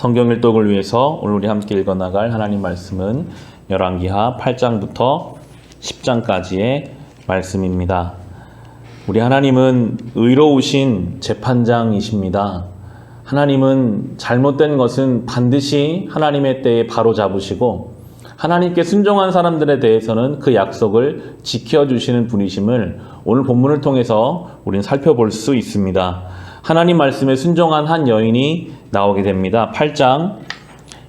성경 일독을 위해서 오늘 우리 함께 읽어나갈 하나님 말씀은 열왕기하 8장부터 10장까지의 말씀입니다. 우리 하나님은 의로우신 재판장이십니다. 하나님은 잘못된 것은 반드시 하나님의 때에 바로잡으시고 하나님께 순종한 사람들에 대해서는 그 약속을 지켜주시는 분이심을 오늘 본문을 통해서 우리는 살펴볼 수 있습니다. 하나님 말씀에 순종한 한 여인이 나오게 됩니다. 8장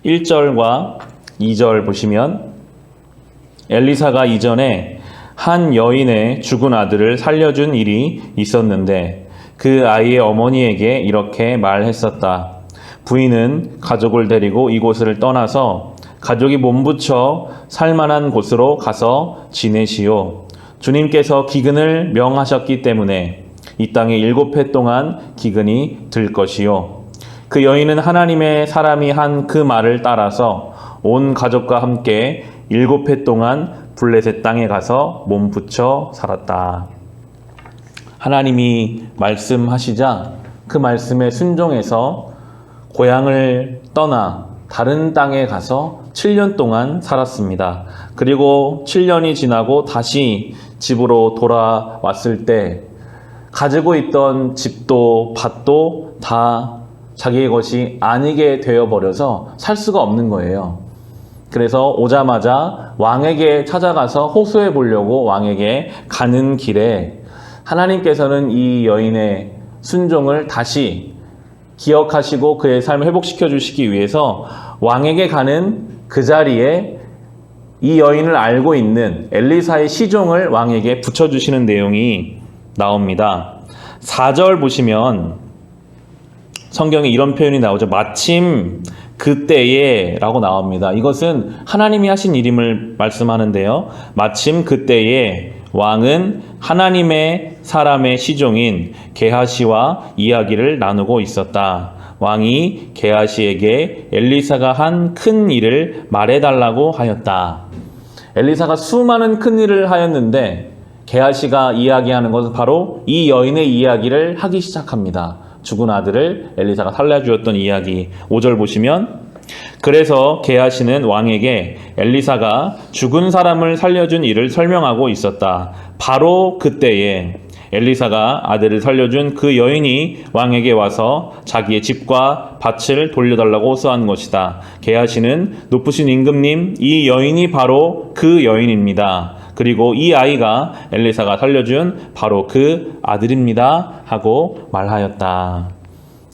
1절과 2절 보시면 엘리사가 이전에 한 여인의 죽은 아들을 살려준 일이 있었는데 그 아이의 어머니에게 이렇게 말했었다. 부인은 가족을 데리고 이곳을 떠나서 가족이 몸부쳐 살만한 곳으로 가서 지내시오. 주님께서 기근을 명하셨기 때문에 이 땅에 7해 동안 기근이 들 것이요. 그 여인은 하나님의 사람이 한 그 말을 따라서 온 가족과 함께 7해 동안 블레셋 땅에 가서 몸부쳐 살았다. 하나님이 말씀하시자 그 말씀에 순종해서 고향을 떠나 다른 땅에 가서 7년 동안 살았습니다. 그리고 7년이 지나고 다시 집으로 돌아왔을 때 가지고 있던 집도 밭도 다 자기의 것이 아니게 되어버려서 살 수가 없는 거예요. 그래서 오자마자 왕에게 찾아가서 호소해 보려고 왕에게 가는 길에 하나님께서는 이 여인의 순종을 다시 기억하시고 그의 삶을 회복시켜 주시기 위해서 왕에게 가는 그 자리에 이 여인을 알고 있는 엘리사의 시종을 왕에게 붙여주시는 내용이 나옵니다. 4절 보시면 성경에 이런 표현이 나오죠. 마침 그때에 라고 나옵니다. 이것은 하나님이 하신 일임을 말씀하는데요. 마침 그때에 왕은 하나님의 사람의 시종인 게하시와 이야기를 나누고 있었다. 왕이 게하시에게 엘리사가 한 큰 일을 말해달라고 하였다. 엘리사가 수많은 큰 일을 하였는데 게하시가 이야기하는 것은 바로 이 여인의 이야기를 하기 시작합니다. 죽은 아들을 엘리사가 살려주었던 이야기. 5절 보시면 그래서 게하시는 왕에게 엘리사가 죽은 사람을 살려준 일을 설명하고 있었다. 바로 그때에 엘리사가 아들을 살려준 그 여인이 왕에게 와서 자기의 집과 밭을 돌려달라고 호소한 것이다. 게하시는 높으신 임금님, 이 여인이 바로 그 여인입니다. 그리고 이 아이가 엘리사가 살려준 바로 그 아들입니다 하고 말하였다.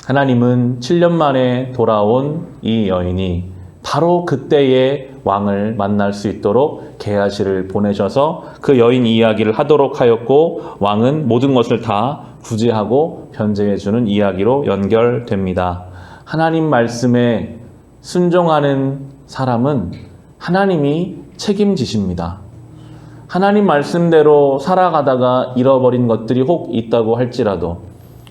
하나님은 7년 만에 돌아온 이 여인이 바로 그때의 왕을 만날 수 있도록 게하시를 보내셔서 그 여인 이야기를 하도록 하였고 왕은 모든 것을 다 구제하고 변제해 주는 이야기로 연결됩니다. 하나님 말씀에 순종하는 사람은 하나님이 책임지십니다. 하나님 말씀대로 살아가다가 잃어버린 것들이 혹 있다고 할지라도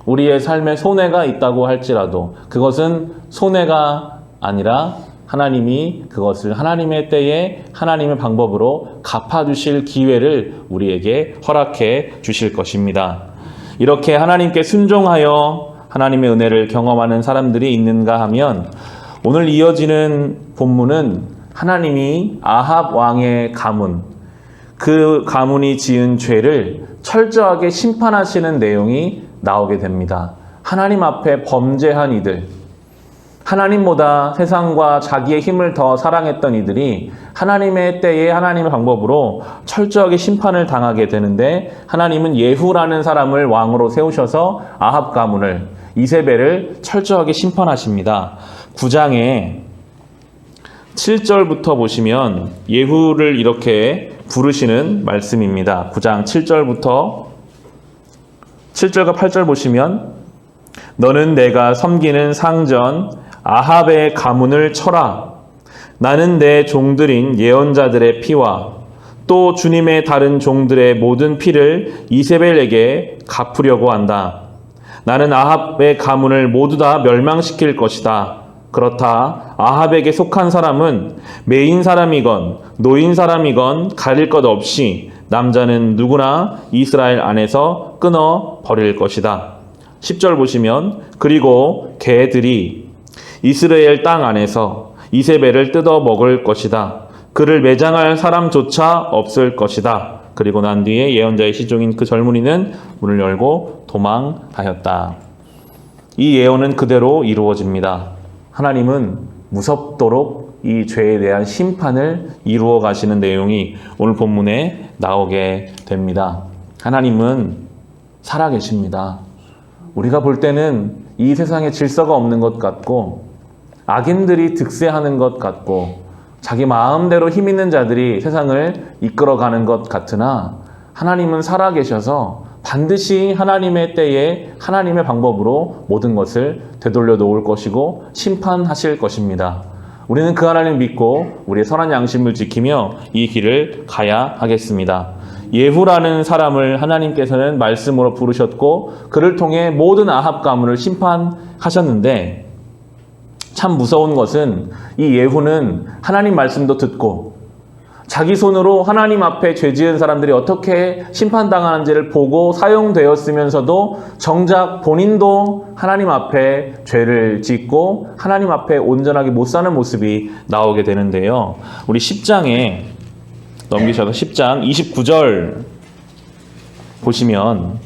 우리의 삶에 손해가 있다고 할지라도 그것은 손해가 아니라 하나님이 그것을 하나님의 때에 하나님의 방법으로 갚아주실 기회를 우리에게 허락해 주실 것입니다. 이렇게 하나님께 순종하여 하나님의 은혜를 경험하는 사람들이 있는가 하면 오늘 이어지는 본문은 하나님이 아합 왕의 가문, 그 가문이 지은 죄를 철저하게 심판하시는 내용이 나오게 됩니다. 하나님 앞에 범죄한 이들, 하나님보다 세상과 자기의 힘을 더 사랑했던 이들이 하나님의 때에 하나님의 방법으로 철저하게 심판을 당하게 되는데 하나님은 예후라는 사람을 왕으로 세우셔서 아합 가문을, 이세벨을 철저하게 심판하십니다. 9장에 7절부터 보시면 예후를 이렇게 부르시는 말씀입니다. 9장 7절과 8절 보시면 너는 내가 섬기는 상전 아합의 가문을 쳐라. 나는 내 종들인 예언자들의 피와 또 주님의 다른 종들의 모든 피를 이세벨에게 갚으려고 한다. 나는 아합의 가문을 모두 다 멸망시킬 것이다. 그렇다. 아합에게 속한 사람은 매인 사람이건 노인 사람이건 가릴 것 없이 남자는 누구나 이스라엘 안에서 끊어 버릴 것이다. 10절 보시면 그리고 개들이 이스라엘 땅 안에서 이세벨을 뜯어 먹을 것이다. 그를 매장할 사람조차 없을 것이다. 그리고 난 뒤에 예언자의 시종인 그 젊은이는 문을 열고 도망하였다. 이 예언은 그대로 이루어집니다. 하나님은 무섭도록 이 죄에 대한 심판을 이루어 가시는 내용이 오늘 본문에 나오게 됩니다. 하나님은 살아계십니다. 우리가 볼 때는 이 세상에 질서가 없는 것 같고 악인들이 득세하는 것 같고 자기 마음대로 힘 있는 자들이 세상을 이끌어가는 것 같으나 하나님은 살아계셔서 반드시 하나님의 때에 하나님의 방법으로 모든 것을 되돌려 놓을 것이고 심판하실 것입니다. 우리는 그 하나님을 믿고 우리의 선한 양심을 지키며 이 길을 가야 하겠습니다. 예후라는 사람을 하나님께서는 말씀으로 부르셨고 그를 통해 모든 아합 가문을 심판하셨는데 참 무서운 것은 이 예후는 하나님 말씀도 듣고 자기 손으로 하나님 앞에 죄 지은 사람들이 어떻게 심판당하는지를 보고 사용되었으면서도 정작 본인도 하나님 앞에 죄를 짓고 하나님 앞에 온전하게 못 사는 모습이 나오게 되는데요. 우리 10장에 넘기셔서 10장 29절 보시면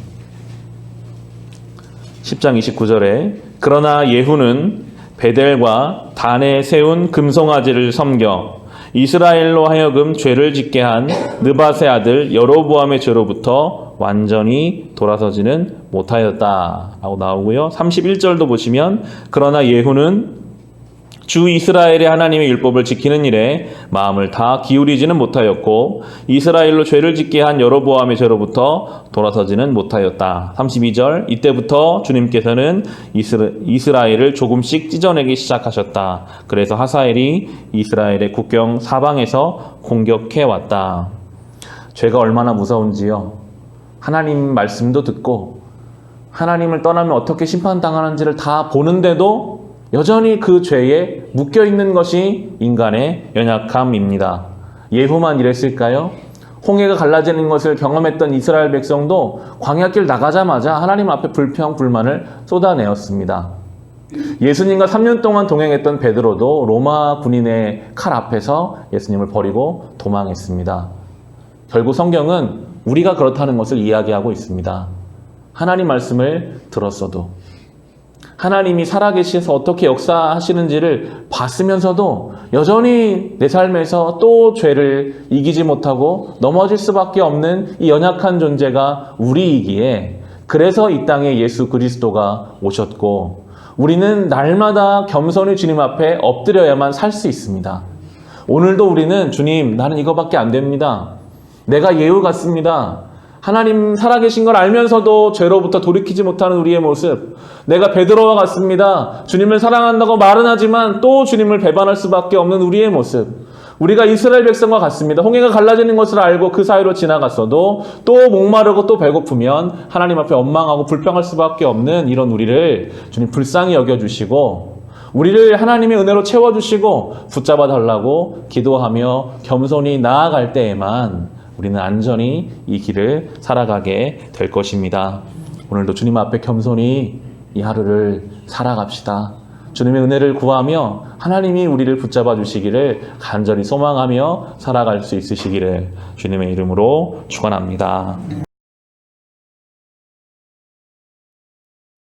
10장 29절에 그러나 예후는 베델과 단에 세운 금송아지를 섬겨 이스라엘로 하여금 죄를 짓게 한 느밧의 아들 여로보암의 죄로부터 완전히 돌아서지는 못하였다 라고 나오고요. 31절도 보시면 그러나 예후는 주 이스라엘의 하나님의 율법을 지키는 일에 마음을 다 기울이지는 못하였고 이스라엘로 죄를 짓게 한 여로보암의 죄로부터 돌아서지는 못하였다. 32절 이때부터 주님께서는 이스라엘을 조금씩 찢어내기 시작하셨다. 그래서 하사엘이 이스라엘의 국경 사방에서 공격해왔다. 죄가 얼마나 무서운지요. 하나님 말씀도 듣고 하나님을 떠나면 어떻게 심판당하는지를 다 보는데도 여전히 그 죄에 묶여있는 것이 인간의 연약함입니다. 예후만 이랬을까요? 홍해가 갈라지는 것을 경험했던 이스라엘 백성도 광야길 나가자마자 하나님 앞에 불평, 불만을 쏟아내었습니다. 예수님과 3년 동안 동행했던 베드로도 로마 군인의 칼 앞에서 예수님을 버리고 도망했습니다. 결국 성경은 우리가 그렇다는 것을 이야기하고 있습니다. 하나님 말씀을 들었어도 하나님이 살아계셔서 어떻게 역사하시는지를 봤으면서도 여전히 내 삶에서 또 죄를 이기지 못하고 넘어질 수밖에 없는 이 연약한 존재가 우리이기에 그래서 이 땅에 예수 그리스도가 오셨고 우리는 날마다 겸손히 주님 앞에 엎드려야만 살 수 있습니다. 오늘도 우리는 주님 나는 이거밖에 안 됩니다. 내가 예후 같습니다. 하나님 살아계신 걸 알면서도 죄로부터 돌이키지 못하는 우리의 모습. 내가 베드로와 같습니다. 주님을 사랑한다고 말은 하지만 또 주님을 배반할 수밖에 없는 우리의 모습. 우리가 이스라엘 백성과 같습니다. 홍해가 갈라지는 것을 알고 그 사이로 지나갔어도 또 목마르고 또 배고프면 하나님 앞에 원망하고 불평할 수밖에 없는 이런 우리를 주님 불쌍히 여겨주시고 우리를 하나님의 은혜로 채워주시고 붙잡아 달라고 기도하며 겸손히 나아갈 때에만 우리는 안전히 이 길을 살아가게 될 것입니다. 오늘도 주님 앞에 겸손히 이 하루를 살아갑시다. 주님의 은혜를 구하며 하나님이 우리를 붙잡아 주시기를 간절히 소망하며 살아갈 수 있으시기를 주님의 이름으로 축원합니다.